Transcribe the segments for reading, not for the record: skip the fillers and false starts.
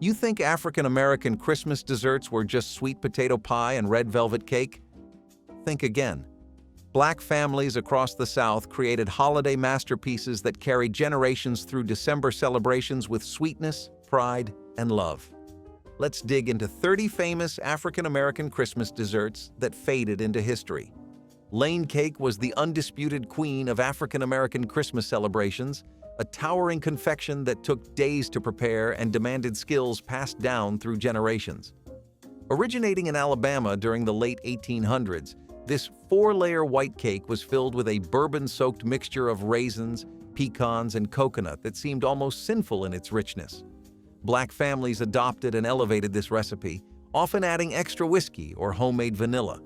You think African American Christmas desserts were just sweet potato pie and red velvet cake? Think again. Black families across the South created holiday masterpieces that carried generations through December celebrations with sweetness, pride, and love. Let's dig into 30 famous African American Christmas desserts that faded into history. Laine cake was the undisputed queen of African American Christmas celebrations, a towering confection that took days to prepare and demanded skills passed down through generations. Originating in Alabama during the late 1800s, this 4-layer white cake was filled with a bourbon-soaked mixture of raisins, pecans, and coconut that seemed almost sinful in its richness. Black families adopted and elevated this recipe, often adding extra whiskey or homemade vanilla.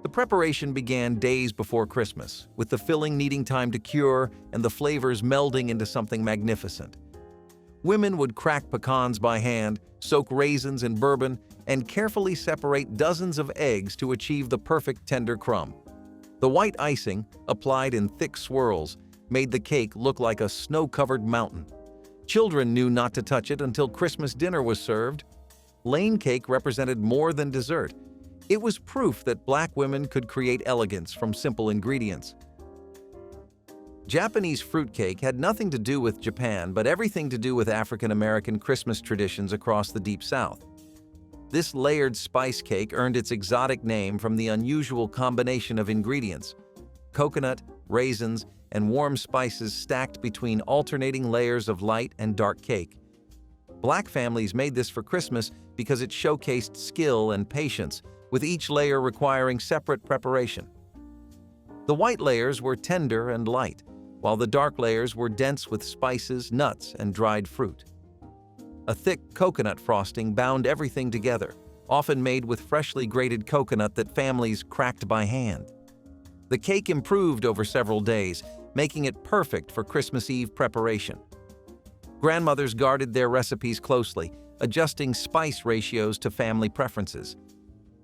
The preparation began days before Christmas, with the filling needing time to cure and the flavors melding into something magnificent. Women would crack pecans by hand, soak raisins in bourbon, and carefully separate dozens of eggs to achieve the perfect tender crumb. The white icing, applied in thick swirls, made the cake look like a snow-covered mountain. Children knew not to touch it until Christmas dinner was served. Laine cake represented more than dessert. It was proof that Black women could create elegance from simple ingredients. Japanese fruitcake had nothing to do with Japan, but everything to do with African American Christmas traditions across the Deep South. This layered spice cake earned its exotic name from the unusual combination of ingredients: coconut, raisins, and warm spices stacked between alternating layers of light and dark cake. Black families made this for Christmas because it showcased skill and patience, with each layer requiring separate preparation. The white layers were tender and light, while the dark layers were dense with spices, nuts, and dried fruit. A thick coconut frosting bound everything together, often made with freshly grated coconut that families cracked by hand. The cake improved over several days, making it perfect for Christmas Eve preparation. Grandmothers guarded their recipes closely, adjusting spice ratios to family preferences.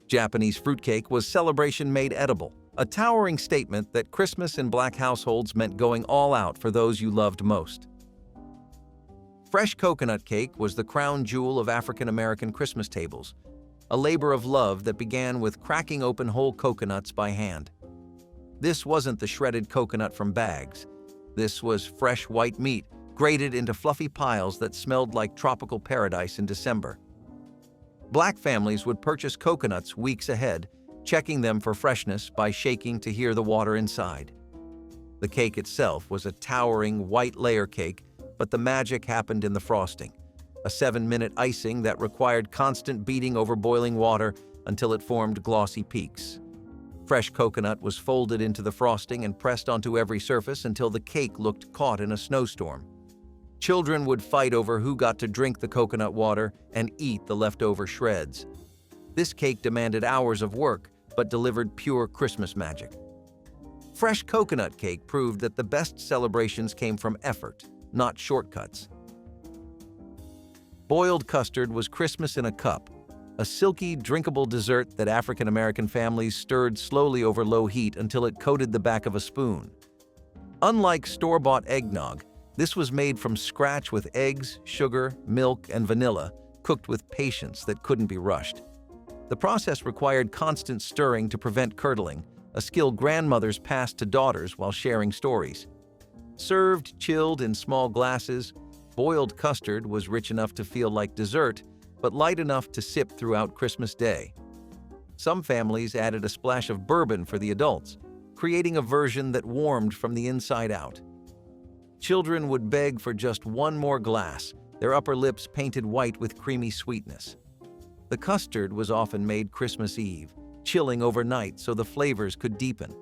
Japanese fruitcake was celebration made edible, a towering statement that Christmas in Black households meant going all out for those you loved most. Fresh coconut cake was the crown jewel of African American Christmas tables, a labor of love that began with cracking open whole coconuts by hand. This wasn't the shredded coconut from bags. This was fresh white meat, grated into fluffy piles that smelled like tropical paradise in December. Black families would purchase coconuts weeks ahead, checking them for freshness by shaking to hear the water inside. The cake itself was a towering white layer cake, but the magic happened in the frosting, a 7-minute icing that required constant beating over boiling water until it formed glossy peaks. Fresh coconut was folded into the frosting and pressed onto every surface until the cake looked caught in a snowstorm. Children would fight over who got to drink the coconut water and eat the leftover shreds. This cake demanded hours of work, but delivered pure Christmas magic. Fresh coconut cake proved that the best celebrations came from effort, not shortcuts. Boiled custard was Christmas in a cup, a silky, drinkable dessert that African American families stirred slowly over low heat until it coated the back of a spoon. Unlike store-bought eggnog, this was made from scratch with eggs, sugar, milk, and vanilla, cooked with patience that couldn't be rushed. The process required constant stirring to prevent curdling, a skill grandmothers passed to daughters while sharing stories. Served chilled in small glasses, boiled custard was rich enough to feel like dessert, but light enough to sip throughout Christmas Day. Some families added a splash of bourbon for the adults, creating a version that warmed from the inside out. Children would beg for just one more glass, their upper lips painted white with creamy sweetness. The custard was often made Christmas Eve, chilling overnight so the flavors could deepen.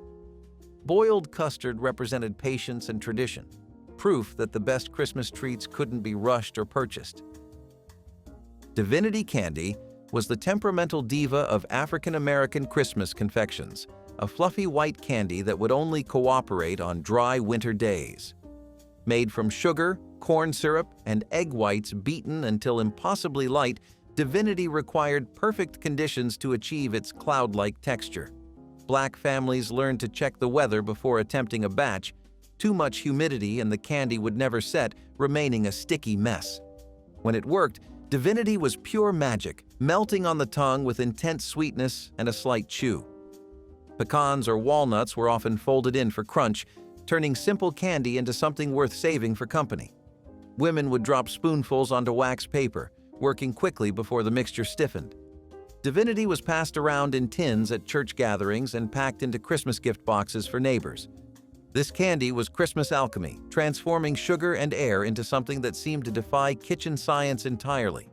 Boiled custard represented patience and tradition, proof that the best Christmas treats couldn't be rushed or purchased. Divinity candy was the temperamental diva of African American Christmas confections, a fluffy white candy that would only cooperate on dry winter days. Made from sugar, corn syrup, and egg whites beaten until impossibly light, Divinity required perfect conditions to achieve its cloud-like texture. Black families learned to check the weather before attempting a batch. Too much humidity and the candy would never set, remaining a sticky mess. When it worked, Divinity was pure magic, melting on the tongue with intense sweetness and a slight chew. Pecans or walnuts were often folded in for crunch, turning simple candy into something worth saving for company. Women would drop spoonfuls onto wax paper, working quickly before the mixture stiffened. Divinity was passed around in tins at church gatherings and packed into Christmas gift boxes for neighbors. This candy was Christmas alchemy, transforming sugar and air into something that seemed to defy kitchen science entirely.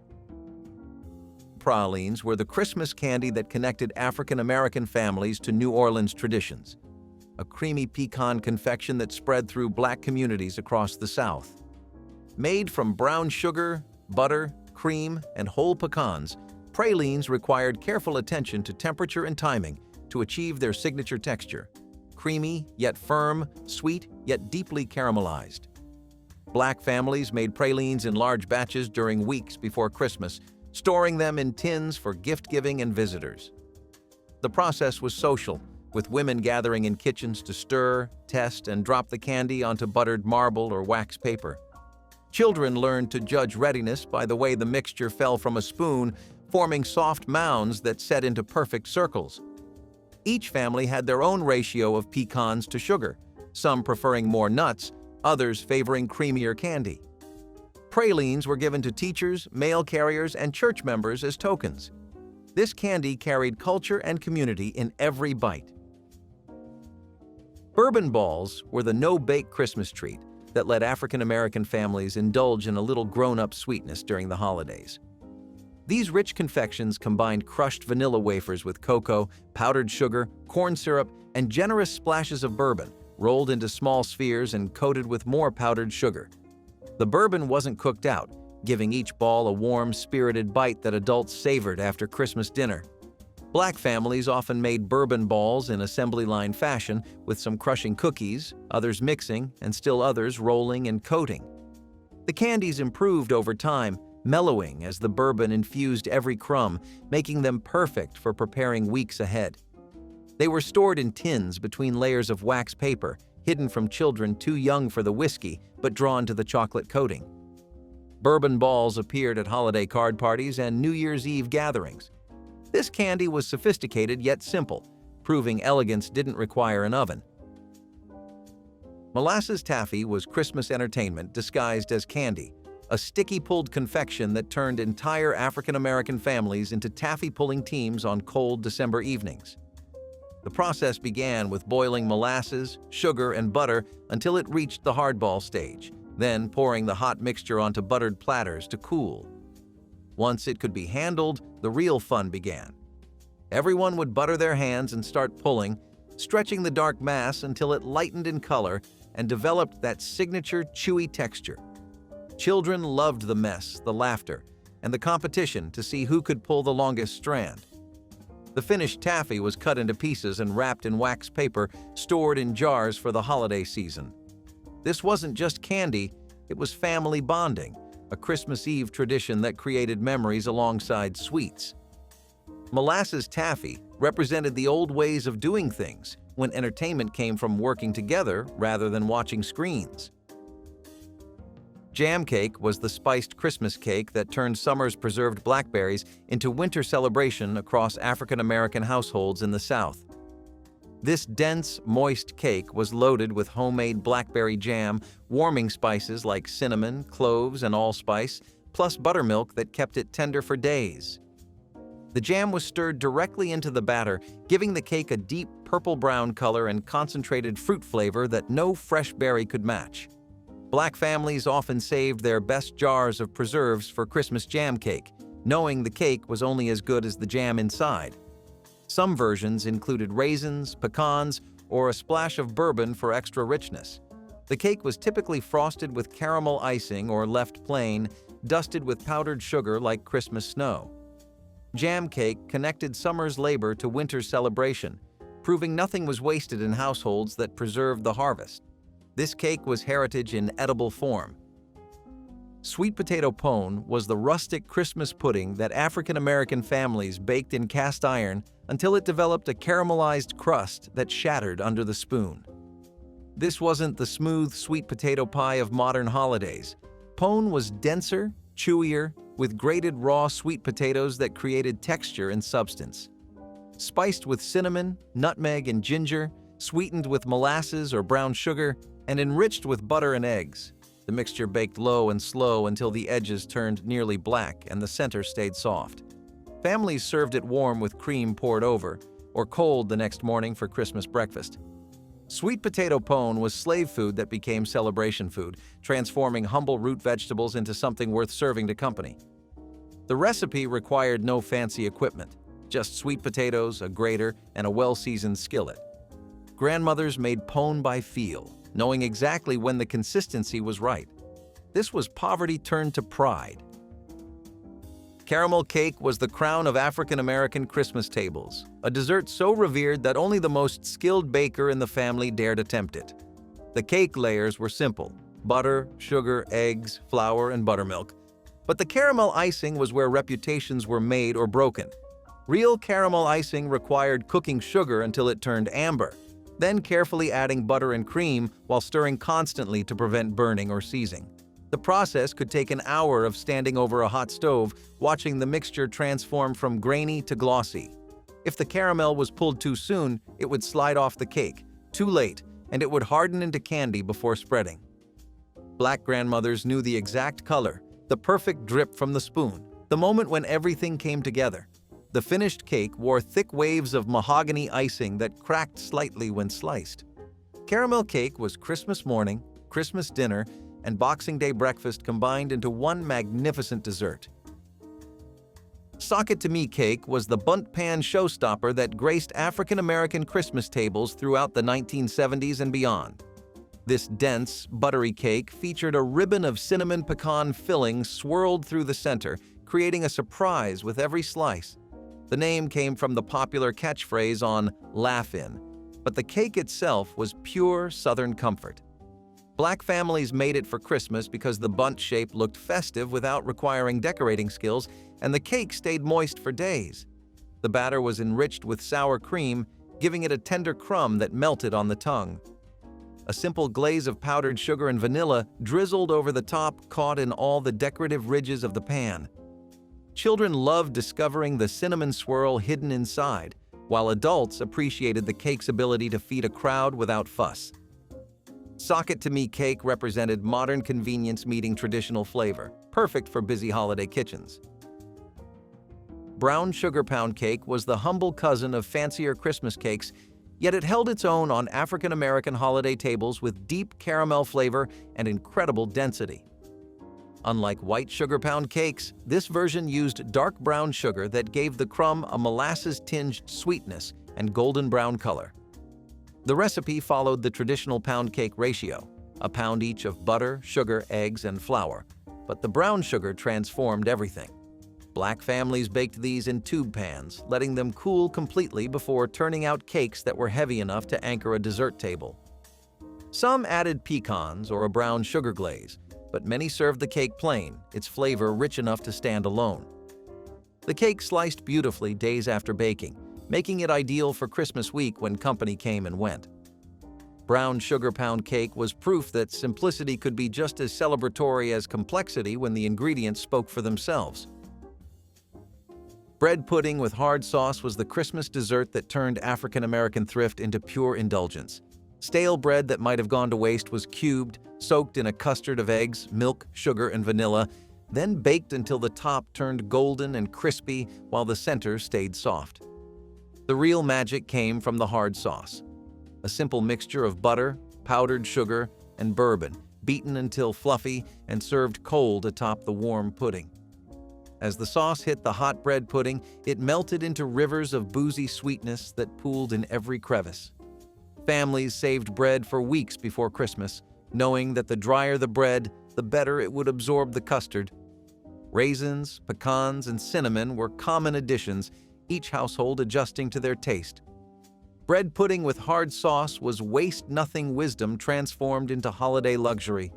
Pralines were the Christmas candy that connected African American families to New Orleans traditions, a creamy pecan confection that spread through Black communities across the South. Made from brown sugar, butter, cream, and whole pecans, pralines required careful attention to temperature and timing to achieve their signature texture: creamy yet firm, sweet yet deeply caramelized. Black families made pralines in large batches during weeks before Christmas, storing them in tins for gift-giving and visitors. The process was social, with women gathering in kitchens to stir, test, and drop the candy onto buttered marble or wax paper. Children learned to judge readiness by the way the mixture fell from a spoon, forming soft mounds that set into perfect circles. Each family had their own ratio of pecans to sugar, some preferring more nuts, others favoring creamier candy. Pralines were given to teachers, mail carriers, and church members as tokens. This candy carried culture and community in every bite. Bourbon balls were the no-bake Christmas treat that let African American families indulge in a little grown-up sweetness during the holidays. These rich confections combined crushed vanilla wafers with cocoa, powdered sugar, corn syrup, and generous splashes of bourbon, rolled into small spheres and coated with more powdered sugar. The bourbon wasn't cooked out, giving each ball a warm, spirited bite that adults savored after Christmas dinner. Black families often made bourbon balls in assembly line fashion, with some crushing cookies, others mixing, and still others rolling and coating. The candies improved over time, mellowing as the bourbon infused every crumb, making them perfect for preparing weeks ahead. They were stored in tins between layers of wax paper, hidden from children too young for the whiskey but drawn to the chocolate coating. Bourbon balls appeared at holiday card parties and New Year's Eve gatherings. This candy was sophisticated yet simple, proving elegance didn't require an oven. Molasses taffy was Christmas entertainment disguised as candy, a sticky pulled confection that turned entire African American families into taffy pulling teams on cold December evenings. The process began with boiling molasses, sugar, and butter until it reached the hardball stage, then pouring the hot mixture onto buttered platters to cool. Once it could be handled, the real fun began. Everyone would butter their hands and start pulling, stretching the dark mass until it lightened in color and developed that signature chewy texture. Children loved the mess, the laughter, and the competition to see who could pull the longest strand. The finished taffy was cut into pieces and wrapped in wax paper, stored in jars for the holiday season. This wasn't just candy, it was family bonding, a Christmas Eve tradition that created memories alongside sweets. Molasses taffy represented the old ways of doing things, when entertainment came from working together rather than watching screens. Jam cake was the spiced Christmas cake that turned summer's preserved blackberries into winter celebration across African American households in the South. This dense, moist cake was loaded with homemade blackberry jam, warming spices like cinnamon, cloves, and allspice, plus buttermilk that kept it tender for days. The jam was stirred directly into the batter, giving the cake a deep purple-brown color and concentrated fruit flavor that no fresh berry could match. Black families often saved their best jars of preserves for Christmas jam cake, knowing the cake was only as good as the jam inside. Some versions included raisins, pecans, or a splash of bourbon for extra richness. The cake was typically frosted with caramel icing or left plain, dusted with powdered sugar like Christmas snow. Jam cake connected summer's labor to winter's celebration, proving nothing was wasted in households that preserved the harvest. This cake was heritage in edible form. Sweet potato pone was the rustic Christmas pudding that African American families baked in cast iron until it developed a caramelized crust that shattered under the spoon. This wasn't the smooth sweet potato pie of modern holidays. Pone was denser, chewier, with grated raw sweet potatoes that created texture and substance. Spiced with cinnamon, nutmeg, and ginger, sweetened with molasses or brown sugar, and enriched with butter and eggs. The mixture baked low and slow until the edges turned nearly black and the center stayed soft. Families served it warm with cream poured over, or cold the next morning for Christmas breakfast. Sweet potato pone was slave food that became celebration food, transforming humble root vegetables into something worth serving to company. The recipe required no fancy equipment, just sweet potatoes, a grater, and a well-seasoned skillet. Grandmothers made pone by feel, knowing exactly when the consistency was right. This was poverty turned to pride. Caramel cake was the crown of African-American Christmas tables, a dessert so revered that only the most skilled baker in the family dared attempt it. The cake layers were simple: butter, sugar, eggs, flour, and buttermilk. But the caramel icing was where reputations were made or broken. Real caramel icing required cooking sugar until it turned amber, then carefully adding butter and cream while stirring constantly to prevent burning or seizing. The process could take an hour of standing over a hot stove, watching the mixture transform from grainy to glossy. If the caramel was pulled too soon, it would slide off the cake. Too late, and it would harden into candy before spreading. Black grandmothers knew the exact color, the perfect drip from the spoon, the moment when everything came together. The finished cake wore thick waves of mahogany icing that cracked slightly when sliced. Caramel cake was Christmas morning, Christmas dinner, and Boxing Day breakfast combined into one magnificent dessert. Sock-it-to-me cake was the bunt pan showstopper that graced African-American Christmas tables throughout the 1970s and beyond. This dense, buttery cake featured a ribbon of cinnamon pecan filling swirled through the center, creating a surprise with every slice. The name came from the popular catchphrase on "Laugh-In," but the cake itself was pure Southern comfort. Black families made it for Christmas because the bundt shape looked festive without requiring decorating skills, and the cake stayed moist for days. The batter was enriched with sour cream, giving it a tender crumb that melted on the tongue. A simple glaze of powdered sugar and vanilla drizzled over the top caught in all the decorative ridges of the pan. Children loved discovering the cinnamon swirl hidden inside, while adults appreciated the cake's ability to feed a crowd without fuss. Sock-it-to-me cake represented modern convenience meeting traditional flavor, perfect for busy holiday kitchens. Brown sugar pound cake was the humble cousin of fancier Christmas cakes, yet it held its own on African-American holiday tables with deep caramel flavor and incredible density. Unlike white sugar pound cakes, this version used dark brown sugar that gave the crumb a molasses-tinged sweetness and golden brown color. The recipe followed the traditional pound cake ratio, a pound each of butter, sugar, eggs, and flour, but the brown sugar transformed everything. Black families baked these in tube pans, letting them cool completely before turning out cakes that were heavy enough to anchor a dessert table. Some added pecans or a brown sugar glaze, but many served the cake plain, its flavor rich enough to stand alone. The cake sliced beautifully days after baking, making it ideal for Christmas week when company came and went. Brown sugar pound cake was proof that simplicity could be just as celebratory as complexity when the ingredients spoke for themselves. Bread pudding with hard sauce was the Christmas dessert that turned African-American thrift into pure indulgence. Stale bread that might have gone to waste was cubed, soaked in a custard of eggs, milk, sugar, and vanilla, then baked until the top turned golden and crispy while the center stayed soft. The real magic came from the hard sauce, a simple mixture of butter, powdered sugar, and bourbon, beaten until fluffy and served cold atop the warm pudding. As the sauce hit the hot bread pudding, it melted into rivers of boozy sweetness that pooled in every crevice. Families saved bread for weeks before Christmas, knowing that the drier the bread, the better it would absorb the custard. Raisins, pecans, and cinnamon were common additions, each household adjusting to their taste. Bread pudding with hard sauce was waste-nothing wisdom transformed into holiday luxury,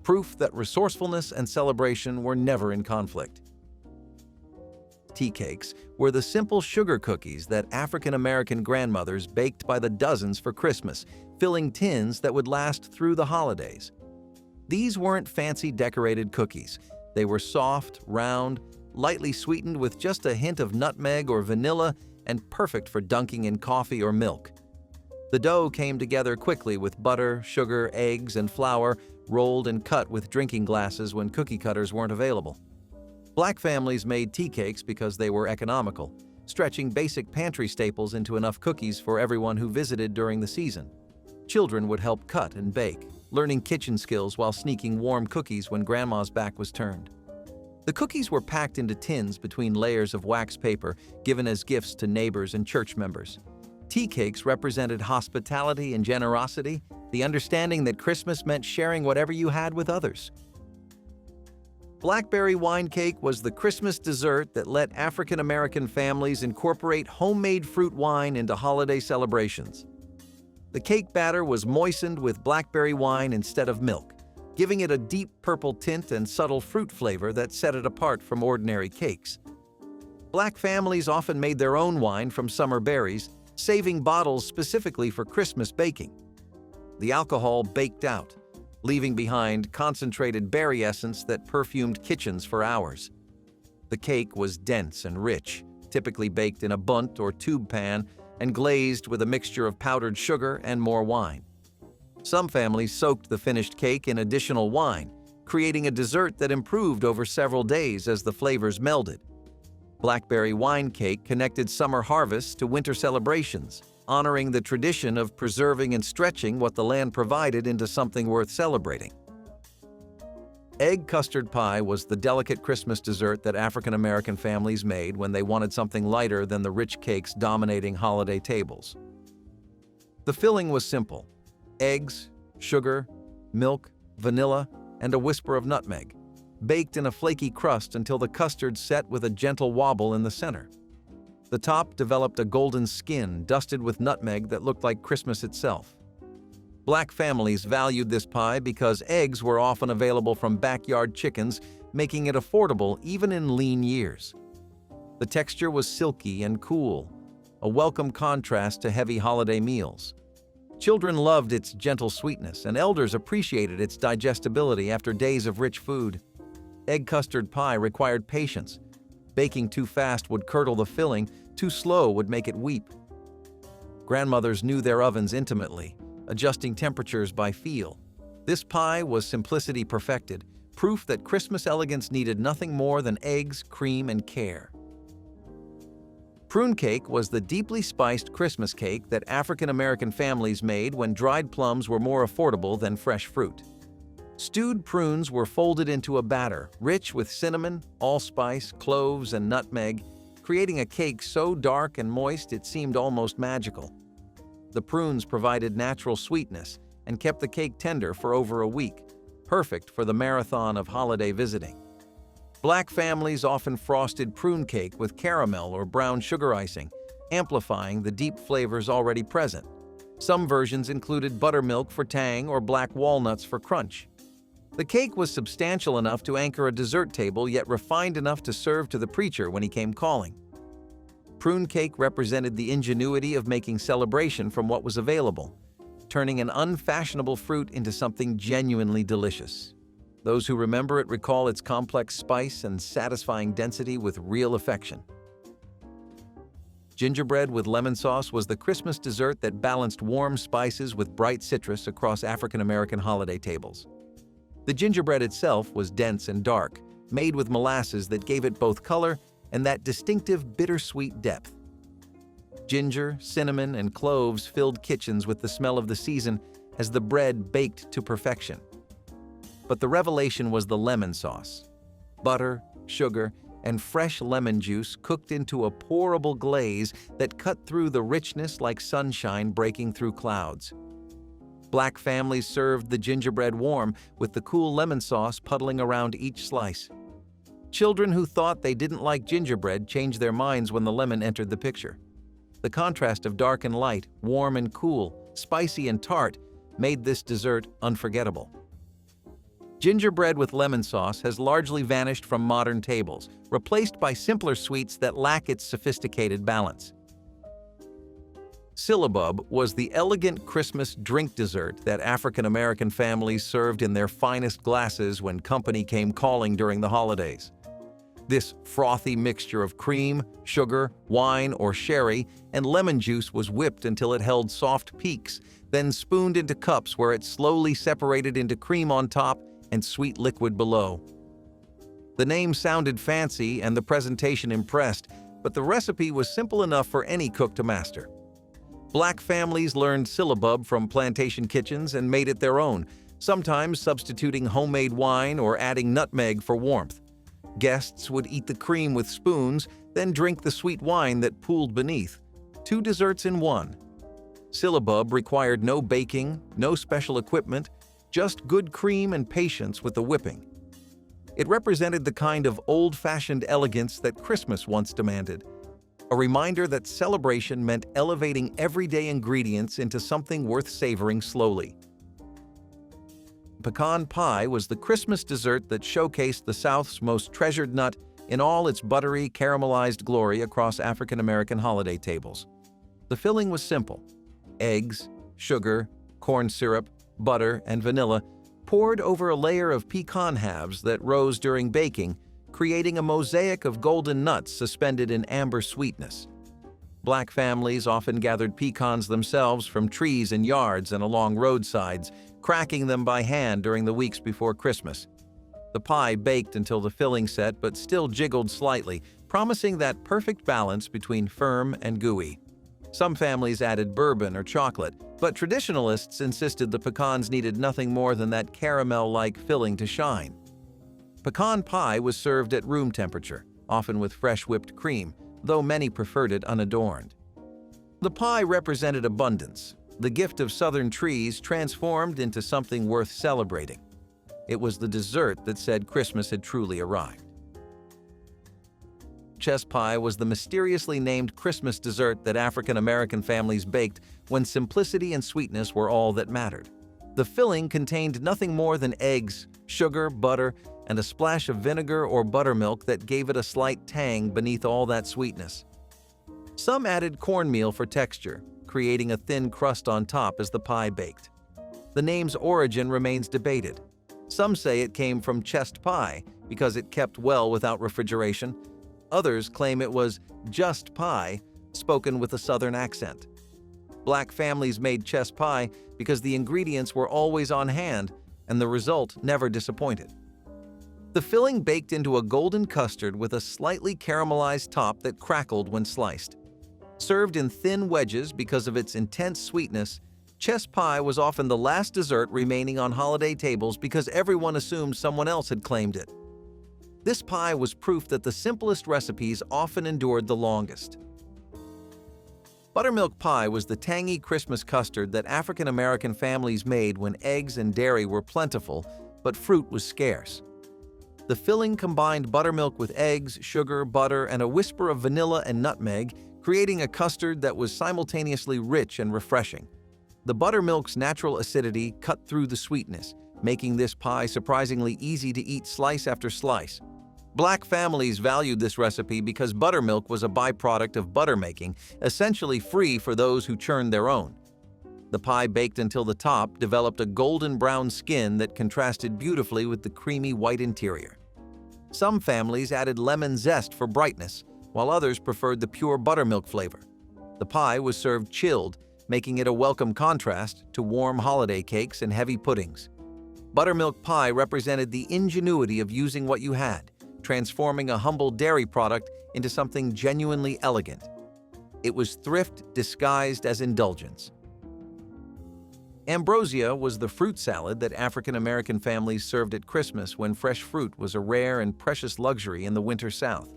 proof that resourcefulness and celebration were never in conflict. Tea cakes were the simple sugar cookies that African-American grandmothers baked by the dozens for Christmas, filling tins that would last through the holidays. These weren't fancy decorated cookies. They were soft, round, lightly sweetened with just a hint of nutmeg or vanilla, and perfect for dunking in coffee or milk. The dough came together quickly with butter, sugar, eggs, and flour, rolled and cut with drinking glasses when cookie cutters weren't available. Black families made tea cakes because they were economical, stretching basic pantry staples into enough cookies for everyone who visited during the season. Children would help cut and bake, learning kitchen skills while sneaking warm cookies when grandma's back was turned. The cookies were packed into tins between layers of wax paper, given as gifts to neighbors and church members. Tea cakes represented hospitality and generosity, the understanding that Christmas meant sharing whatever you had with others. Blackberry wine cake was the Christmas dessert that let African American families incorporate homemade fruit wine into holiday celebrations. The cake batter was moistened with blackberry wine instead of milk, giving it a deep purple tint and subtle fruit flavor that set it apart from ordinary cakes. Black families often made their own wine from summer berries, saving bottles specifically for Christmas baking. The alcohol baked out, leaving behind concentrated berry essence that perfumed kitchens for hours. The cake was dense and rich, typically baked in a bundt or tube pan and glazed with a mixture of powdered sugar and more wine. Some families soaked the finished cake in additional wine, creating a dessert that improved over several days as the flavors melded. Blackberry wine cake connected summer harvests to winter celebrations, honoring the tradition of preserving and stretching what the land provided into something worth celebrating. Egg custard pie was the delicate Christmas dessert that African American families made when they wanted something lighter than the rich cakes dominating holiday tables. The filling was simple: eggs, sugar, milk, vanilla, and a whisper of nutmeg, baked in a flaky crust until the custard set with a gentle wobble in the center. The top developed a golden skin dusted with nutmeg that looked like Christmas itself. Black families valued this pie because eggs were often available from backyard chickens, making it affordable even in lean years. The texture was silky and cool, a welcome contrast to heavy holiday meals. Children loved its gentle sweetness, and elders appreciated its digestibility after days of rich food. Egg custard pie required patience. Baking too fast would curdle the filling, too slow would make it weep. Grandmothers knew their ovens intimately, adjusting temperatures by feel. This pie was simplicity perfected, proof that Christmas elegance needed nothing more than eggs, cream, and care. Prune cake was the deeply spiced Christmas cake that African American families made when dried plums were more affordable than fresh fruit. Stewed prunes were folded into a batter, rich with cinnamon, allspice, cloves, and nutmeg, creating a cake so dark and moist it seemed almost magical. The prunes provided natural sweetness and kept the cake tender for over a week, perfect for the marathon of holiday visiting. Black families often frosted prune cake with caramel or brown sugar icing, amplifying the deep flavors already present. Some versions included buttermilk for tang or black walnuts for crunch. The cake was substantial enough to anchor a dessert table, yet refined enough to serve to the preacher when he came calling. Prune cake represented the ingenuity of making celebration from what was available, turning an unfashionable fruit into something genuinely delicious. Those who remember it recall its complex spice and satisfying density with real affection. Gingerbread with lemon sauce was the Christmas dessert that balanced warm spices with bright citrus across African American holiday tables. The gingerbread itself was dense and dark, made with molasses that gave it both color and that distinctive bittersweet depth. Ginger, cinnamon, and cloves filled kitchens with the smell of the season as the bread baked to perfection. But the revelation was the lemon sauce. Butter, sugar, and fresh lemon juice cooked into a pourable glaze that cut through the richness like sunshine breaking through clouds. Black families served the gingerbread warm, with the cool lemon sauce puddling around each slice. Children who thought they didn't like gingerbread changed their minds when the lemon entered the picture. The contrast of dark and light, warm and cool, spicy and tart, made this dessert unforgettable. Gingerbread with lemon sauce has largely vanished from modern tables, replaced by simpler sweets that lack its sophisticated balance. Syllabub was the elegant Christmas drink dessert that African-American families served in their finest glasses when company came calling during the holidays. This frothy mixture of cream, sugar, wine or sherry, and lemon juice was whipped until it held soft peaks, then spooned into cups where it slowly separated into cream on top and sweet liquid below. The name sounded fancy and the presentation impressed, but the recipe was simple enough for any cook to master. Black families learned syllabub from plantation kitchens and made it their own, sometimes substituting homemade wine or adding nutmeg for warmth. Guests would eat the cream with spoons, then drink the sweet wine that pooled beneath. 2 desserts in one. Syllabub required no baking, no special equipment, just good cream and patience with the whipping. It represented the kind of old-fashioned elegance that Christmas once demanded. A reminder that celebration meant elevating everyday ingredients into something worth savoring slowly. Pecan pie was the Christmas dessert that showcased the South's most treasured nut in all its buttery, caramelized glory across African-American holiday tables. The filling was simple: eggs, sugar, corn syrup, butter, and vanilla poured over a layer of pecan halves that rose during baking, creating a mosaic of golden nuts suspended in amber sweetness. Black families often gathered pecans themselves from trees in yards and along roadsides, cracking them by hand during the weeks before Christmas. The pie baked until the filling set but still jiggled slightly, promising that perfect balance between firm and gooey. Some families added bourbon or chocolate, but traditionalists insisted the pecans needed nothing more than that caramel-like filling to shine. Pecan pie was served at room temperature, often with fresh whipped cream, though many preferred it unadorned. The pie represented abundance, the gift of southern trees transformed into something worth celebrating. It was the dessert that said Christmas had truly arrived. Chess pie was the mysteriously named Christmas dessert that African-American families baked when simplicity and sweetness were all that mattered. The filling contained nothing more than eggs, sugar, butter, and a splash of vinegar or buttermilk that gave it a slight tang beneath all that sweetness. Some added cornmeal for texture, creating a thin crust on top as the pie baked. The name's origin remains debated. Some say it came from chest pie because it kept well without refrigeration. Others claim it was just pie, spoken with a southern accent. Black families made chess pie because the ingredients were always on hand and the result never disappointed. The filling baked into a golden custard with a slightly caramelized top that crackled when sliced. Served in thin wedges because of its intense sweetness, chess pie was often the last dessert remaining on holiday tables because everyone assumed someone else had claimed it. This pie was proof that the simplest recipes often endured the longest. Buttermilk pie was the tangy Christmas custard that African-American families made when eggs and dairy were plentiful, but fruit was scarce. The filling combined buttermilk with eggs, sugar, butter, and a whisper of vanilla and nutmeg, creating a custard that was simultaneously rich and refreshing. The buttermilk's natural acidity cut through the sweetness, making this pie surprisingly easy to eat slice after slice. Black families valued this recipe because buttermilk was a byproduct of butter making, essentially free for those who churned their own. The pie baked until the top developed a golden brown skin that contrasted beautifully with the creamy white interior. Some families added lemon zest for brightness, while others preferred the pure buttermilk flavor. The pie was served chilled, making it a welcome contrast to warm holiday cakes and heavy puddings. Buttermilk pie represented the ingenuity of using what you had, transforming a humble dairy product into something genuinely elegant. It was thrift disguised as indulgence. Ambrosia was the fruit salad that African-American families served at Christmas when fresh fruit was a rare and precious luxury in the winter South.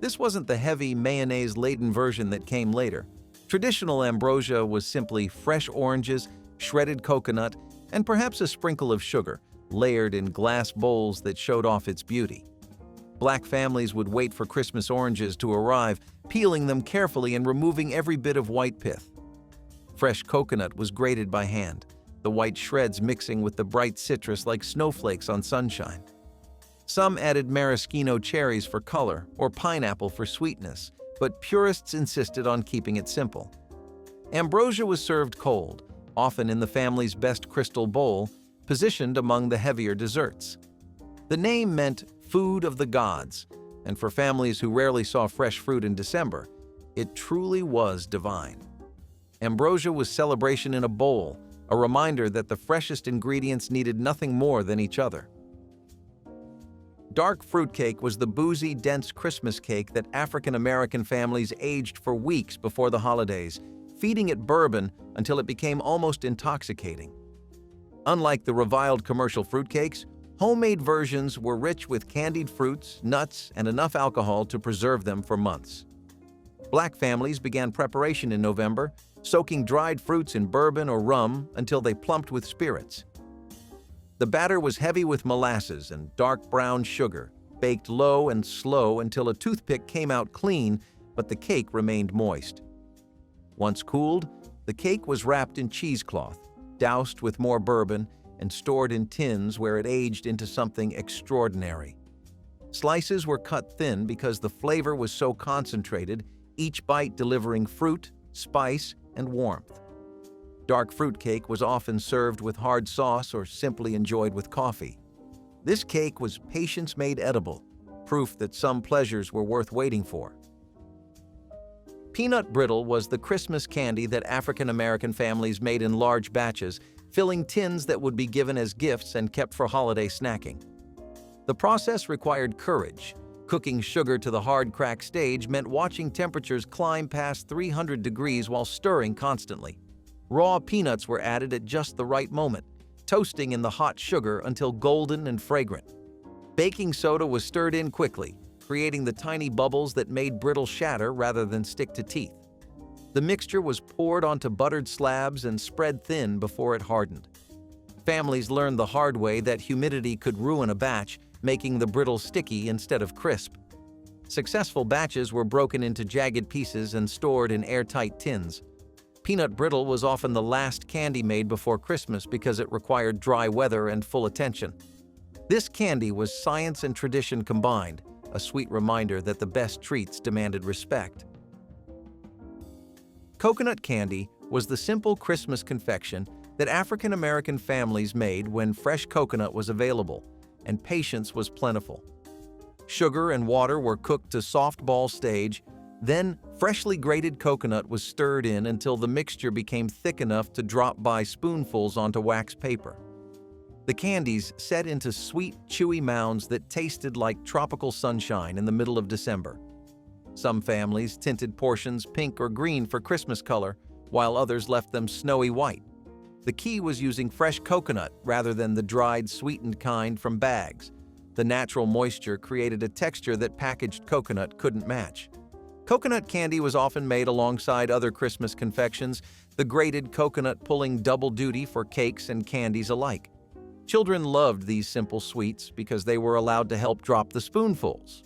This wasn't the heavy, mayonnaise-laden version that came later. Traditional ambrosia was simply fresh oranges, shredded coconut, and perhaps a sprinkle of sugar, layered in glass bowls that showed off its beauty. Black families would wait for Christmas oranges to arrive, peeling them carefully and removing every bit of white pith. Fresh coconut was grated by hand, the white shreds mixing with the bright citrus like snowflakes on sunshine. Some added maraschino cherries for color or pineapple for sweetness, but purists insisted on keeping it simple. Ambrosia was served cold, often in the family's best crystal bowl, positioned among the heavier desserts. The name meant food of the gods, and for families who rarely saw fresh fruit in December, it truly was divine. Ambrosia was celebration in a bowl, a reminder that the freshest ingredients needed nothing more than each other. Dark fruitcake was the boozy, dense Christmas cake that African-American families aged for weeks before the holidays, feeding it bourbon until it became almost intoxicating. Unlike the reviled commercial fruitcakes, homemade versions were rich with candied fruits, nuts, and enough alcohol to preserve them for months. Black families began preparation in November, soaking dried fruits in bourbon or rum until they plumped with spirits. The batter was heavy with molasses and dark brown sugar, baked low and slow until a toothpick came out clean, but the cake remained moist. Once cooled, the cake was wrapped in cheesecloth, doused with more bourbon, and stored in tins where it aged into something extraordinary. Slices were cut thin because the flavor was so concentrated, each bite delivering fruit, spice, and warmth. Dark fruitcake was often served with hard sauce or simply enjoyed with coffee. This cake was patience made edible, proof that some pleasures were worth waiting for. Peanut brittle was the Christmas candy that African-American families made in large batches, filling tins that would be given as gifts and kept for holiday snacking. The process required courage. Cooking sugar to the hard crack stage meant watching temperatures climb past 300 degrees while stirring constantly. Raw peanuts were added at just the right moment, toasting in the hot sugar until golden and fragrant. Baking soda was stirred in quickly, creating the tiny bubbles that made brittle shatter rather than stick to teeth. The mixture was poured onto buttered slabs and spread thin before it hardened. Families learned the hard way that humidity could ruin a batch, making the brittle sticky instead of crisp. Successful batches were broken into jagged pieces and stored in airtight tins. Peanut brittle was often the last candy made before Christmas because it required dry weather and full attention. This candy was science and tradition combined, a sweet reminder that the best treats demanded respect. Coconut candy was the simple Christmas confection that African-American families made when fresh coconut was available and patience was plentiful. Sugar and water were cooked to soft ball stage, then freshly grated coconut was stirred in until the mixture became thick enough to drop by spoonfuls onto wax paper. The candies set into sweet, chewy mounds that tasted like tropical sunshine in the middle of December. Some families tinted portions pink or green for Christmas color, while others left them snowy white. The key was using fresh coconut rather than the dried, sweetened kind from bags. The natural moisture created a texture that packaged coconut couldn't match. Coconut candy was often made alongside other Christmas confections, the grated coconut pulling double duty for cakes and candies alike. Children loved these simple sweets because they were allowed to help drop the spoonfuls.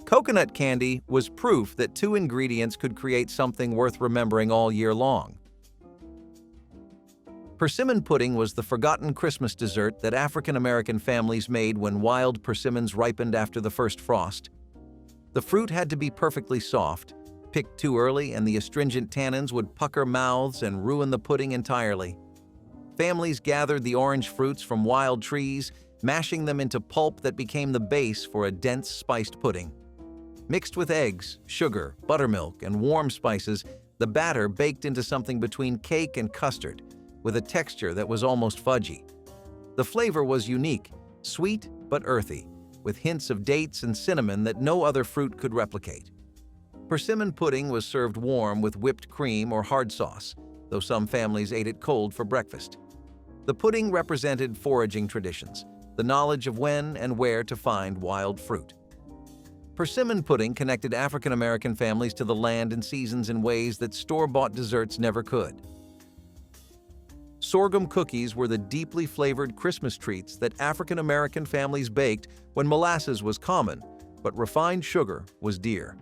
Coconut candy was proof that two ingredients could create something worth remembering all year long. Persimmon pudding was the forgotten Christmas dessert that African-American families made when wild persimmons ripened after the first frost. The fruit had to be perfectly soft. Picked too early and the astringent tannins would pucker mouths and ruin the pudding entirely. Families gathered the orange fruits from wild trees, mashing them into pulp that became the base for a dense spiced pudding. Mixed with eggs, sugar, buttermilk, and warm spices, the batter baked into something between cake and custard, with a texture that was almost fudgy. The flavor was unique, sweet but earthy, with hints of dates and cinnamon that no other fruit could replicate. Persimmon pudding was served warm with whipped cream or hard sauce, though some families ate it cold for breakfast. The pudding represented foraging traditions, the knowledge of when and where to find wild fruit. Persimmon pudding connected African-American families to the land and seasons in ways that store-bought desserts never could. Sorghum cookies were the deeply flavored Christmas treats that African-American families baked when molasses was common, but refined sugar was dear.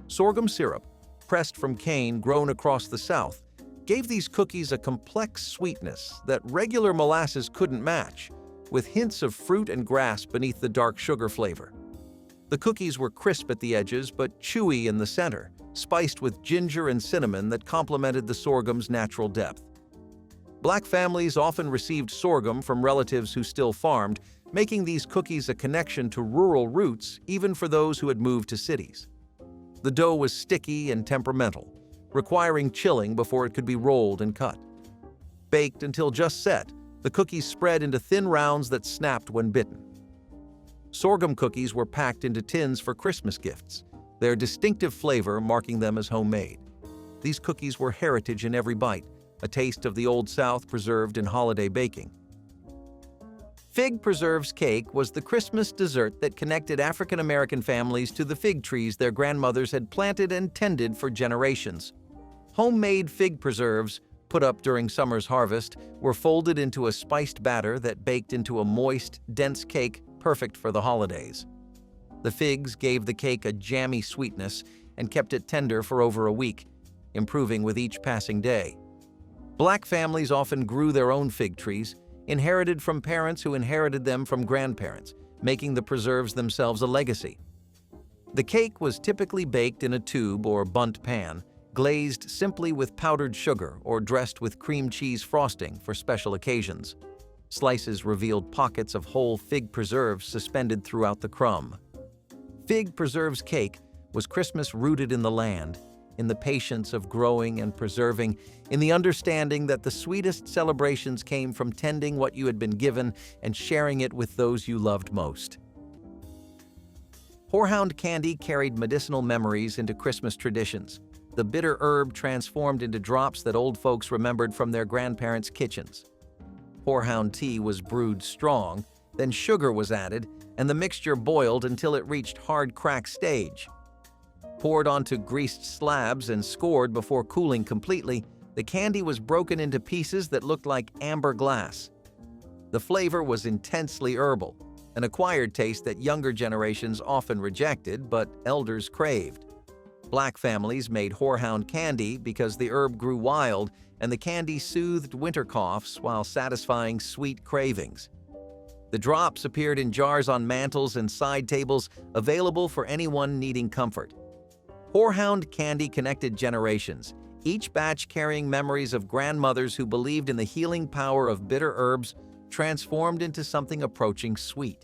Sorghum syrup, pressed from cane grown across the South, gave these cookies a complex sweetness that regular molasses couldn't match, with hints of fruit and grass beneath the dark sugar flavor. The cookies were crisp at the edges but chewy in the center, spiced with ginger and cinnamon that complemented the sorghum's natural depth. Black families often received sorghum from relatives who still farmed, making these cookies a connection to rural roots even for those who had moved to cities. The dough was sticky and temperamental, requiring chilling before it could be rolled and cut. Baked until just set, the cookies spread into thin rounds that snapped when bitten. Sorghum cookies were packed into tins for Christmas gifts, their distinctive flavor marking them as homemade. These cookies were heritage in every bite, a taste of the Old South preserved in holiday baking. Fig preserves cake was the Christmas dessert that connected African American families to the fig trees their grandmothers had planted and tended for generations. Homemade fig preserves, put up during summer's harvest, were folded into a spiced batter that baked into a moist, dense cake perfect for the holidays. The figs gave the cake a jammy sweetness and kept it tender for over a week, improving with each passing day. Black families often grew their own fig trees, inherited from parents who inherited them from grandparents, making the preserves themselves a legacy. The cake was typically baked in a tube or bundt pan, glazed simply with powdered sugar or dressed with cream cheese frosting for special occasions. Slices revealed pockets of whole fig preserves suspended throughout the crumb. Fig preserves cake was Christmas rooted in the land, in the patience of growing and preserving, in the understanding that the sweetest celebrations came from tending what you had been given and sharing it with those you loved most. Horehound candy carried medicinal memories into Christmas traditions. The bitter herb transformed into drops that old folks remembered from their grandparents' kitchens. Horehound tea was brewed strong, then sugar was added, and the mixture boiled until it reached hard crack stage. Poured onto greased slabs and scored before cooling completely, the candy was broken into pieces that looked like amber glass. The flavor was intensely herbal, an acquired taste that younger generations often rejected but elders craved. Black families made horehound candy because the herb grew wild and the candy soothed winter coughs while satisfying sweet cravings. The drops appeared in jars on mantles and side tables, available for anyone needing comfort. Horehound candy connected generations, each batch carrying memories of grandmothers who believed in the healing power of bitter herbs transformed into something approaching sweet.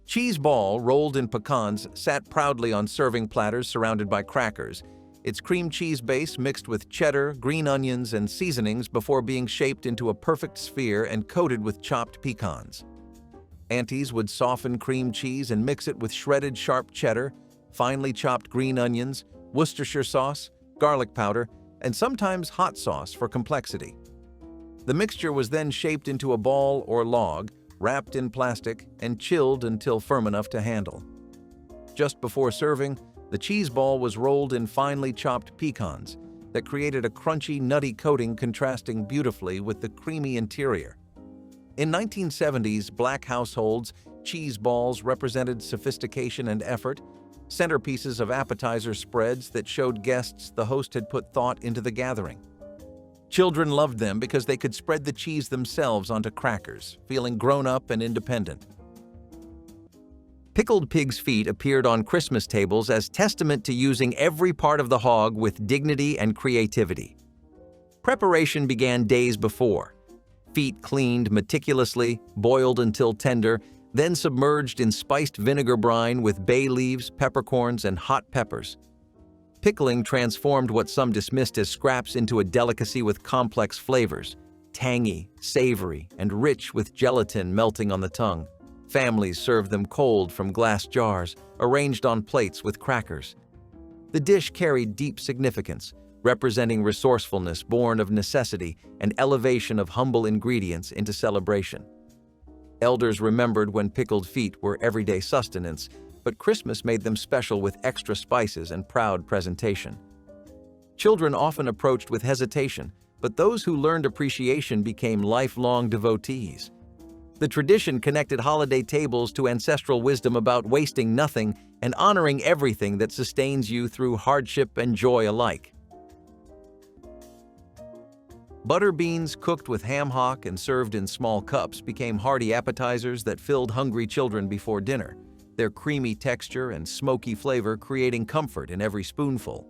Cheese ball rolled in pecans sat proudly on serving platters surrounded by crackers, its cream cheese base mixed with cheddar, green onions, and seasonings before being shaped into a perfect sphere and coated with chopped pecans. Aunties would soften cream cheese and mix it with shredded sharp cheddar, finely chopped green onions, Worcestershire sauce, garlic powder, and sometimes hot sauce for complexity. The mixture was then shaped into a ball or log, wrapped in plastic, and chilled until firm enough to handle. Just before serving, the cheese ball was rolled in finely chopped pecans that created a crunchy, nutty coating contrasting beautifully with the creamy interior. In 1970s Black households, cheese balls represented sophistication and effort, centerpieces of appetizer spreads that showed guests the host had put thought into the gathering. Children loved them because they could spread the cheese themselves onto crackers, feeling grown up and independent. Pickled pig's feet appeared on Christmas tables as testament to using every part of the hog with dignity and creativity. Preparation began days before. Feet cleaned meticulously, boiled until tender, then submerged in spiced vinegar brine with bay leaves, peppercorns, and hot peppers. Pickling transformed what some dismissed as scraps into a delicacy with complex flavors, tangy, savory, and rich with gelatin melting on the tongue. Families served them cold from glass jars, arranged on plates with crackers. The dish carried deep significance, representing resourcefulness born of necessity and elevation of humble ingredients into celebration. Elders remembered when pickled feet were everyday sustenance, but Christmas made them special with extra spices and proud presentation. Children often approached with hesitation, but those who learned appreciation became lifelong devotees. The tradition connected holiday tables to ancestral wisdom about wasting nothing and honoring everything that sustains you through hardship and joy alike. Butter beans cooked with ham hock and served in small cups became hearty appetizers that filled hungry children before dinner, their creamy texture and smoky flavor creating comfort in every spoonful.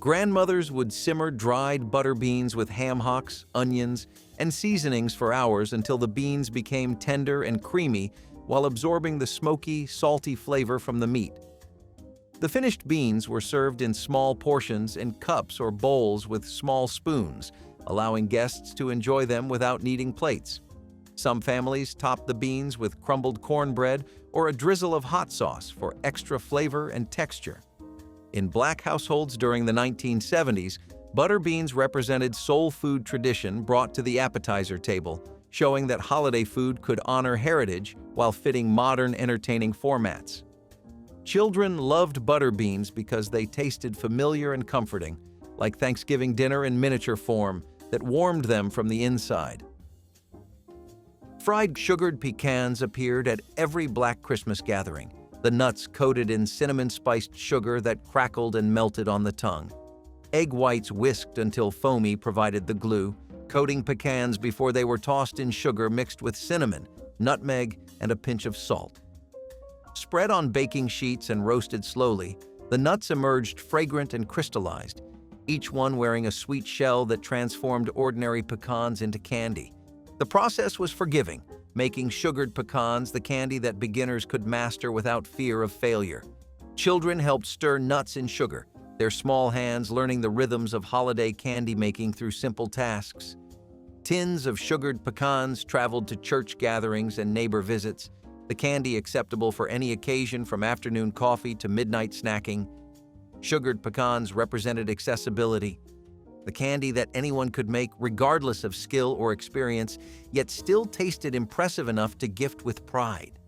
Grandmothers would simmer dried butter beans with ham hocks, onions, and seasonings for hours until the beans became tender and creamy while absorbing the smoky, salty flavor from the meat. The finished beans were served in small portions in cups or bowls with small spoons, allowing guests to enjoy them without needing plates. Some families topped the beans with crumbled cornbread or a drizzle of hot sauce for extra flavor and texture. In Black households during the 1970s, butter beans represented soul food tradition brought to the appetizer table, showing that holiday food could honor heritage while fitting modern entertaining formats. Children loved butter beans because they tasted familiar and comforting, like Thanksgiving dinner in miniature form that warmed them from the inside. Fried sugared pecans appeared at every Black Christmas gathering, the nuts coated in cinnamon-spiced sugar that crackled and melted on the tongue. Egg whites whisked until foamy provided the glue, coating pecans before they were tossed in sugar mixed with cinnamon, nutmeg, and a pinch of salt. Spread on baking sheets and roasted slowly, the nuts emerged fragrant and crystallized, each one wearing a sweet shell that transformed ordinary pecans into candy. The process was forgiving, making sugared pecans the candy that beginners could master without fear of failure. Children helped stir nuts in sugar, their small hands learning the rhythms of holiday candy making through simple tasks. Tins of sugared pecans traveled to church gatherings and neighbor visits, the candy acceptable for any occasion from afternoon coffee to midnight snacking. Sugared pecans represented accessibility, the candy that anyone could make regardless of skill or experience, yet still tasted impressive enough to gift with pride.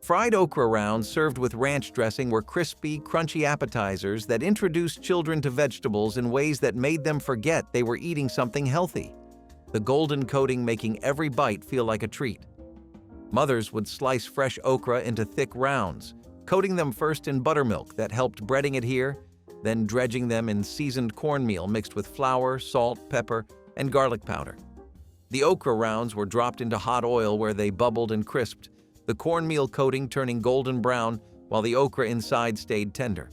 Fried okra rounds served with ranch dressing were crispy, crunchy appetizers that introduced children to vegetables in ways that made them forget they were eating something healthy, the golden coating making every bite feel like a treat. Mothers would slice fresh okra into thick rounds, coating them first in buttermilk that helped breading adhere, then dredging them in seasoned cornmeal mixed with flour, salt, pepper, and garlic powder. The okra rounds were dropped into hot oil where they bubbled and crisped, the cornmeal coating turning golden brown while the okra inside stayed tender.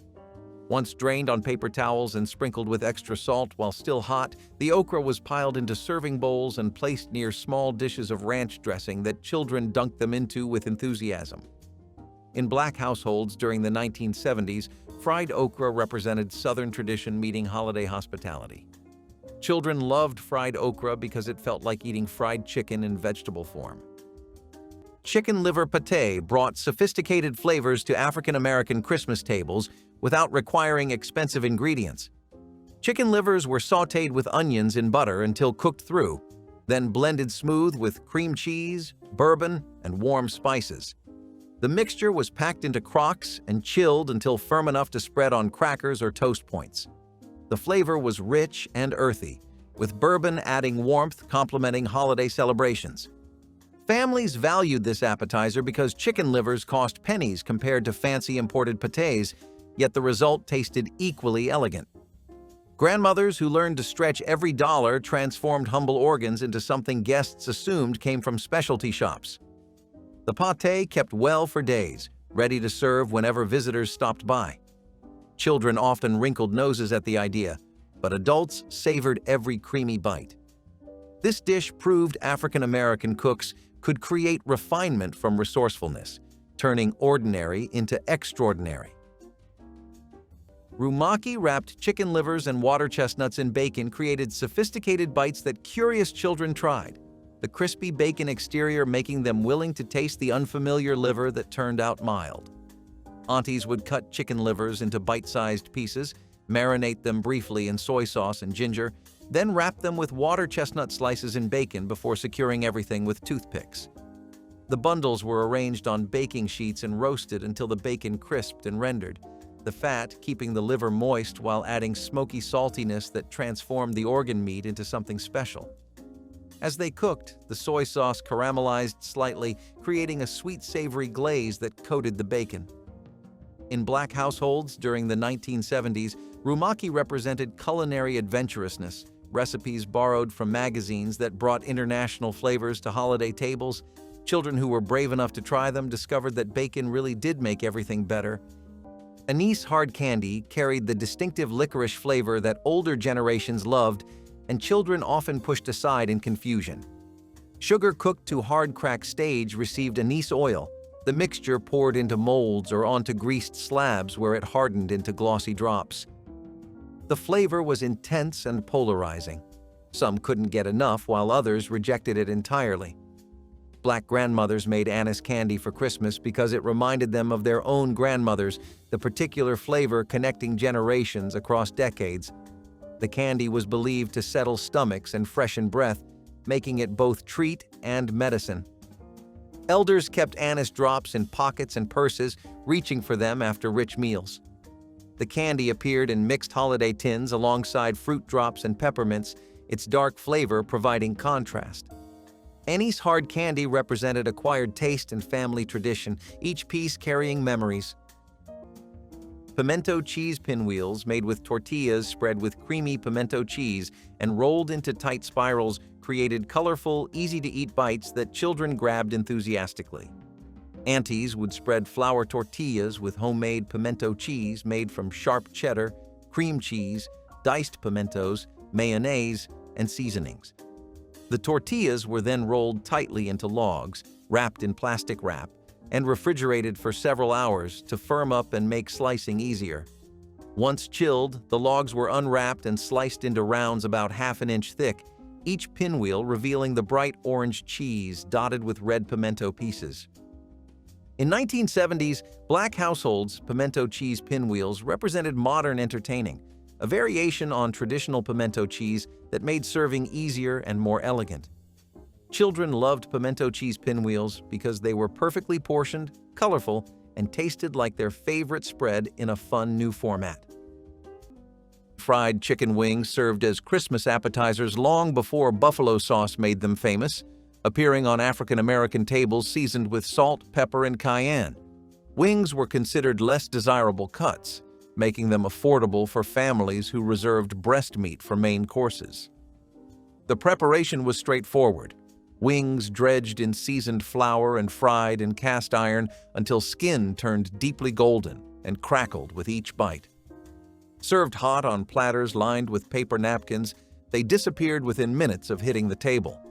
Once drained on paper towels and sprinkled with extra salt while still hot, the okra was piled into serving bowls and placed near small dishes of ranch dressing that children dunked them into with enthusiasm. In Black households during the 1970s, fried okra represented Southern tradition meeting holiday hospitality. Children loved fried okra because it felt like eating fried chicken in vegetable form. Chicken liver pâté brought sophisticated flavors to African-American Christmas tables without requiring expensive ingredients. Chicken livers were sautéed with onions in butter until cooked through, then blended smooth with cream cheese, bourbon, and warm spices. The mixture was packed into crocks and chilled until firm enough to spread on crackers or toast points. The flavor was rich and earthy, with bourbon adding warmth complementing holiday celebrations. Families valued this appetizer because chicken livers cost pennies compared to fancy imported pâtés, yet the result tasted equally elegant. Grandmothers who learned to stretch every dollar transformed humble organs into something guests assumed came from specialty shops. The pâté kept well for days, ready to serve whenever visitors stopped by. Children often wrinkled noses at the idea, but adults savored every creamy bite. This dish proved African-American cooks could create refinement from resourcefulness, turning ordinary into extraordinary. Rumaki-wrapped chicken livers and water chestnuts in bacon created sophisticated bites that curious children tried, the crispy bacon exterior making them willing to taste the unfamiliar liver that turned out mild. Aunties would cut chicken livers into bite-sized pieces, marinate them briefly in soy sauce and ginger, then wrap them with water chestnut slices in bacon before securing everything with toothpicks. The bundles were arranged on baking sheets and roasted until the bacon crisped and rendered, the fat keeping the liver moist while adding smoky saltiness that transformed the organ meat into something special. As they cooked, the soy sauce caramelized slightly, creating a sweet savory glaze that coated the bacon. In Black households during the 1970s, rumaki represented culinary adventurousness, recipes borrowed from magazines that brought international flavors to holiday tables. Children who were brave enough to try them discovered that bacon really did make everything better. Anise hard candy carried the distinctive licorice flavor that older generations loved and children often pushed aside in confusion. Sugar cooked to hard crack stage received anise oil, the mixture poured into molds or onto greased slabs where it hardened into glossy drops. The flavor was intense and polarizing. Some couldn't get enough while others rejected it entirely. Black grandmothers made anise candy for Christmas because it reminded them of their own grandmothers, the particular flavor connecting generations across decades. The candy was believed to settle stomachs and freshen breath, making it both treat and medicine. Elders kept anise drops in pockets and purses, reaching for them after rich meals. The candy appeared in mixed holiday tins alongside fruit drops and peppermints, its dark flavor providing contrast. Anise hard candy represented acquired taste and family tradition, each piece carrying memories. Pimento cheese pinwheels made with tortillas spread with creamy pimento cheese and rolled into tight spirals created colorful, easy-to-eat bites that children grabbed enthusiastically. Aunties would spread flour tortillas with homemade pimento cheese made from sharp cheddar, cream cheese, diced pimentos, mayonnaise, and seasonings. The tortillas were then rolled tightly into logs, wrapped in plastic wrap, and refrigerated for several hours to firm up and make slicing easier. Once chilled, the logs were unwrapped and sliced into rounds about half an inch thick, each pinwheel revealing the bright orange cheese dotted with red pimento pieces. In 1970s, Black households' pimento cheese pinwheels represented modern entertaining, a variation on traditional pimento cheese that made serving easier and more elegant. Children loved pimento cheese pinwheels because they were perfectly portioned, colorful, and tasted like their favorite spread in a fun new format. Fried chicken wings served as Christmas appetizers long before buffalo sauce made them famous, appearing on African-American tables seasoned with salt, pepper, and cayenne. Wings were considered less desirable cuts, making them affordable for families who reserved breast meat for main courses. The preparation was straightforward. Wings dredged in seasoned flour and fried in cast iron until skin turned deeply golden and crackled with each bite. Served hot on platters lined with paper napkins, they disappeared within minutes of hitting the table.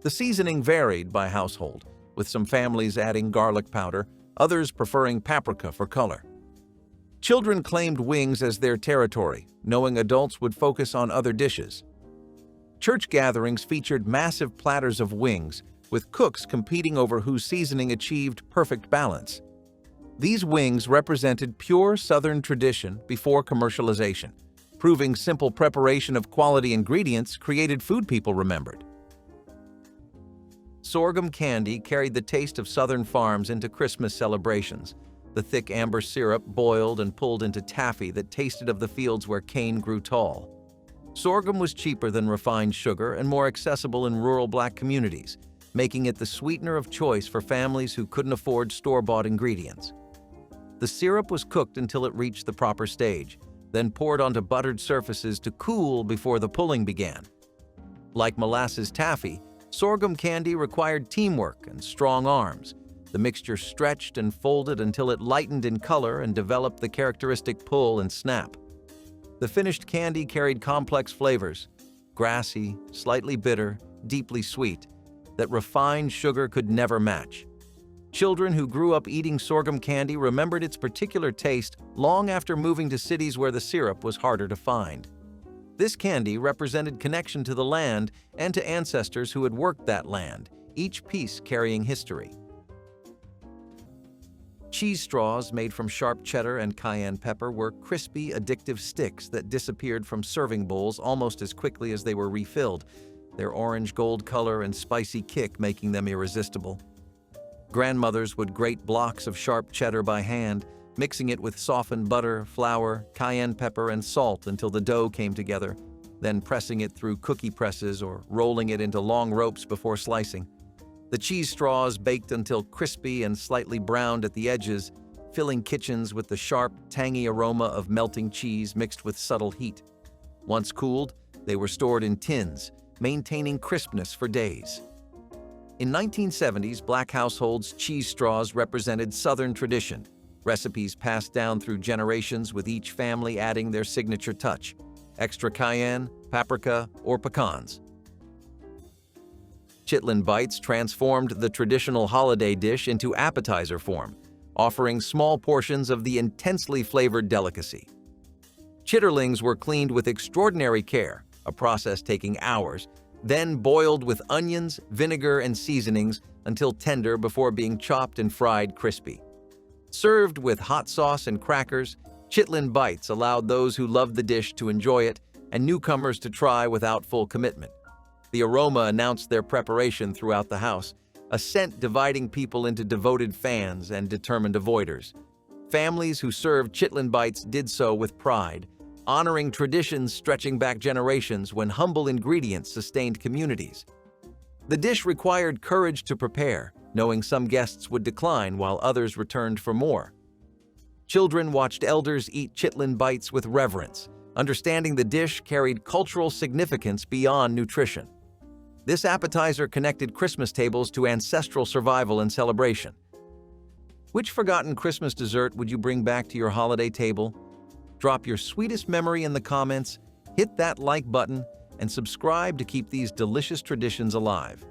The seasoning varied by household, with some families adding garlic powder, others preferring paprika for color. Children claimed wings as their territory, knowing adults would focus on other dishes. Church gatherings featured massive platters of wings, with cooks competing over whose seasoning achieved perfect balance. These wings represented pure Southern tradition before commercialization, proving simple preparation of quality ingredients created food people remembered. Sorghum candy carried the taste of Southern farms into Christmas celebrations. The thick amber syrup boiled and pulled into taffy that tasted of the fields where cane grew tall. Sorghum was cheaper than refined sugar and more accessible in rural Black communities, making it the sweetener of choice for families who couldn't afford store-bought ingredients. The syrup was cooked until it reached the proper stage, then poured onto buttered surfaces to cool before the pulling began. Like molasses taffy, sorghum candy required teamwork and strong arms. The mixture stretched and folded until it lightened in color and developed the characteristic pull and snap. The finished candy carried complex flavors, grassy, slightly bitter, deeply sweet, that refined sugar could never match. Children who grew up eating sorghum candy remembered its particular taste long after moving to cities where the syrup was harder to find. This candy represented connection to the land and to ancestors who had worked that land, each piece carrying history. Cheese straws made from sharp cheddar and cayenne pepper were crispy, addictive sticks that disappeared from serving bowls almost as quickly as they were refilled, their orange gold color and spicy kick making them irresistible. Grandmothers would grate blocks of sharp cheddar by hand, mixing it with softened butter, flour, cayenne pepper, and salt until the dough came together, then pressing it through cookie presses or rolling it into long ropes before slicing. The cheese straws baked until crispy and slightly browned at the edges, filling kitchens with the sharp, tangy aroma of melting cheese mixed with subtle heat. Once cooled, They were stored in tins, maintaining crispness for days. In 1970s, Black households, cheese straws represented Southern tradition, recipes passed down through generations with each family adding their signature touch, extra cayenne, paprika, or pecans. Chitlin bites transformed the traditional holiday dish into appetizer form, offering small portions of the intensely flavored delicacy. Chitterlings were cleaned with extraordinary care, a process taking hours, then boiled with onions, vinegar, and seasonings until tender before being chopped and fried crispy. Served with hot sauce and crackers, chitlin bites allowed those who loved the dish to enjoy it and newcomers to try without full commitment. The aroma announced their preparation throughout the house, a scent dividing people into devoted fans and determined avoiders. Families who served chitlin bites did so with pride, honoring traditions stretching back generations when humble ingredients sustained communities. The dish required courage to prepare, knowing some guests would decline while others returned for more. Children watched elders eat chitlin bites with reverence, understanding the dish carried cultural significance beyond nutrition. This appetizer connected Christmas tables to ancestral survival and celebration. Which forgotten Christmas dessert would you bring back to your holiday table? Drop your sweetest memory in the comments, hit that like button, and subscribe to keep these delicious traditions alive.